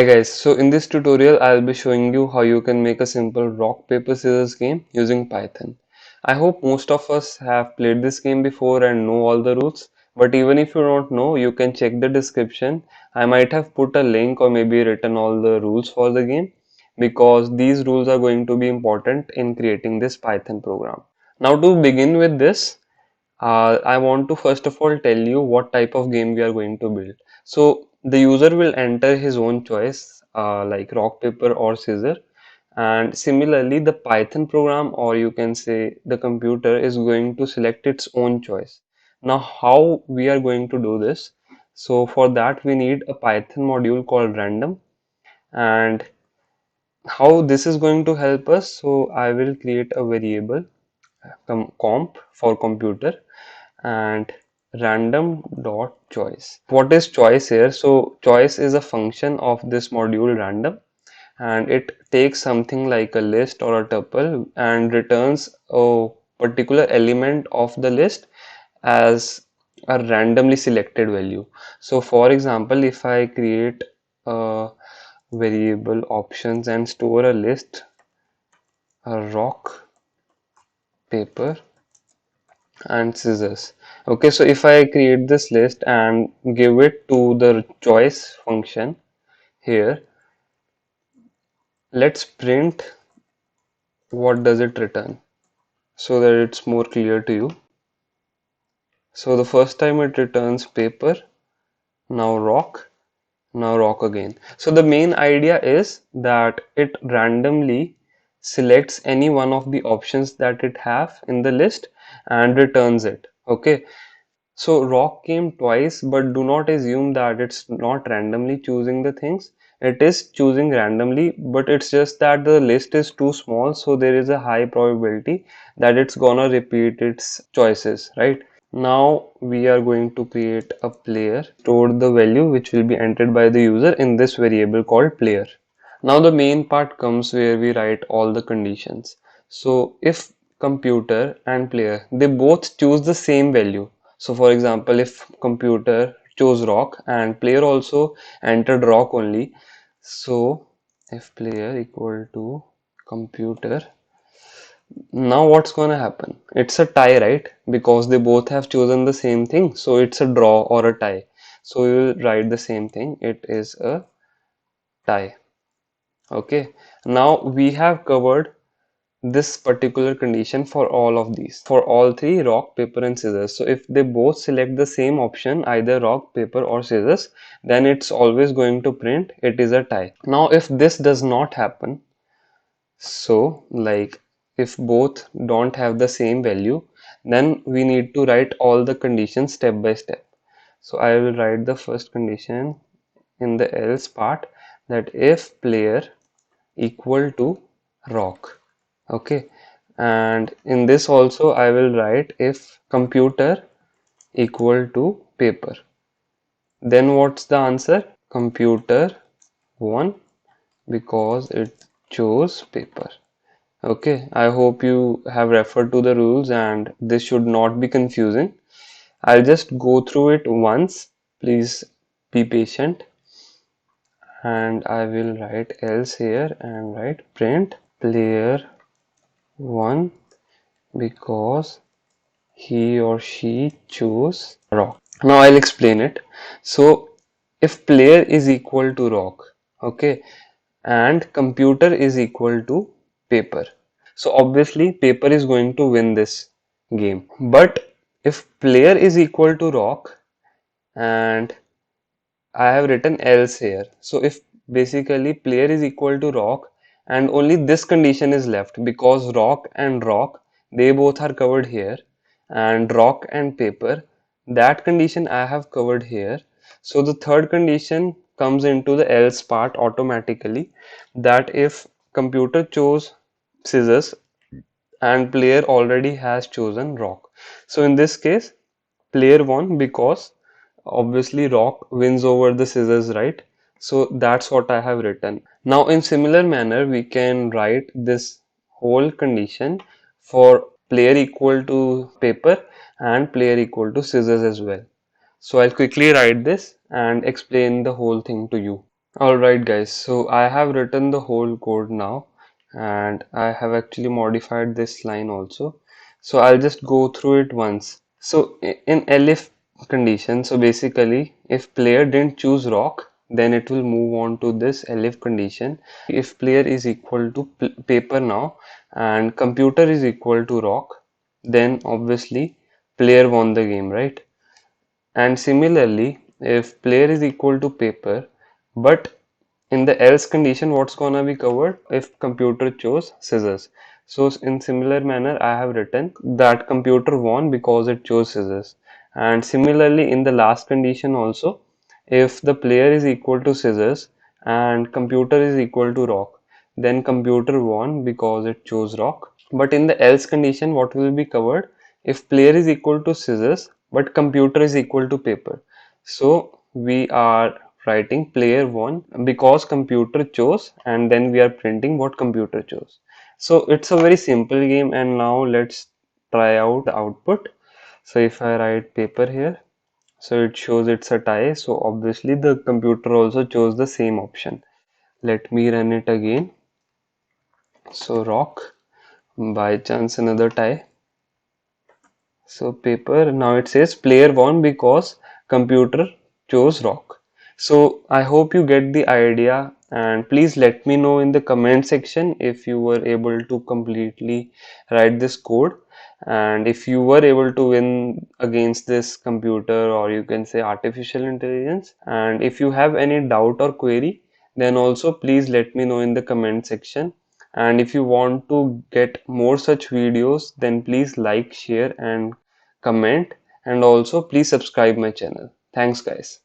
Hey guys, so in this tutorial I'll be showing you how you can make a simple rock paper scissors game using Python. I hope most of us have played this game before and know all the rules, but even if you don't know, you can check the description. I might have put a link or maybe written all the rules for the game because these rules are going to be important in creating this Python program. Now to begin with this, I want to first of all tell you what type of game we are going to build. So the user will enter his own choice, like rock, paper or scissor. And similarly, the Python program, or you can say the computer, is going to select its own choice. Now, how we are going to do this? So for that, we need a Python module called random. And how this is going to help us? So I will create a variable comp for computer and random dot choice. What is choice here? So choice is a function of this module random, and it takes something like a list or a tuple and returns a particular element of the list as a randomly selected value. So for example, if I create a variable options and store a list, a rock, paper and scissors. Okay, so if I create this list and give it to the choice function here, let's print what does it return so that it's more clear to you. So the first time it returns paper, now rock again. So the main idea is that it randomly selects any one of the options that it have in the list and returns it. Okay, so rock came twice, but do not assume that it's not randomly choosing the things. It is choosing randomly, but it's just that the list is too small, so there is a high probability that it's gonna repeat its choices, right? Now we are going to create a player, store the value which will be entered by the user in this variable called player. Now the main part comes where we write all the conditions. So if computer and player, they both choose the same value. So for example, if computer chose rock and player also entered rock only. So if player equal to computer, now what's gonna happen? It's a tie, right? Because they both have chosen the same thing. So it's a draw or a tie. So you will write the same thing. It is a tie. Okay, now we have covered this particular condition for all of these, for all three, rock, paper and scissors. So if they both select the same option, either rock, paper or scissors, then it's always going to print it is a tie. Now if this does not happen, so like if both don't have the same value, then we need to write all the conditions step by step. So I will write the first condition in the else part, that if player equal to rock. Okay, and in this also I will write if computer equal to paper. Then what's the answer? Computer won because it chose paper. Okay, I hope you have referred to the rules and this should not be confusing. I'll just go through it once. Please be patient, and I will write else here and write print player 1 because he or she chose rock. Now I'll explain it. So if player is equal to rock, okay, and computer is equal to paper, so obviously paper is going to win this game. But if player is equal to rock and I have written else here, so if basically player is equal to rock and only this condition is left, because rock they both are covered here, and rock and paper, that condition I have covered here. So the third condition comes into the else part automatically, that if computer chose scissors and player already has chosen rock. So in this case, player won because obviously rock wins over the scissors, right? So that's what I have written. Now in similar manner, we can write this whole condition for player equal to paper and player equal to scissors as well. So I'll quickly write this and explain the whole thing to you. Alright guys, so I have written the whole code now, and I have actually modified this line also. So I'll just go through it once. So in elif condition, so basically if player didn't choose rock, then it will move on to this elif condition. If player is equal to paper now and computer is equal to rock, then obviously player won the game, right? And similarly, if player is equal to paper, but in the else condition, what's gonna be covered if computer chose scissors? So in similar manner, I have written that computer won because it chose scissors. And similarly, in the last condition also, if the player is equal to scissors and computer is equal to rock, then computer won because it chose rock. But in the else condition, what will be covered? If player is equal to scissors, but computer is equal to paper. So we are writing player won because computer chose, and then we are printing what computer chose. So it's a very simple game, and now let's try out the output. So if I write paper here, so it shows it's a tie. So obviously the computer also chose the same option. Let me run it again. So rock, by chance another tie. So paper, now it says player won because computer chose rock. So I hope you get the idea, and please let me know in the comment section if you were able to completely write this code, and if you were able to win against this computer, or you can say artificial intelligence. And if you have any doubt or query, then also please let me know in the comment section. And if you want to get more such videos, then please like, share and comment, and also please subscribe my channel. Thanks guys.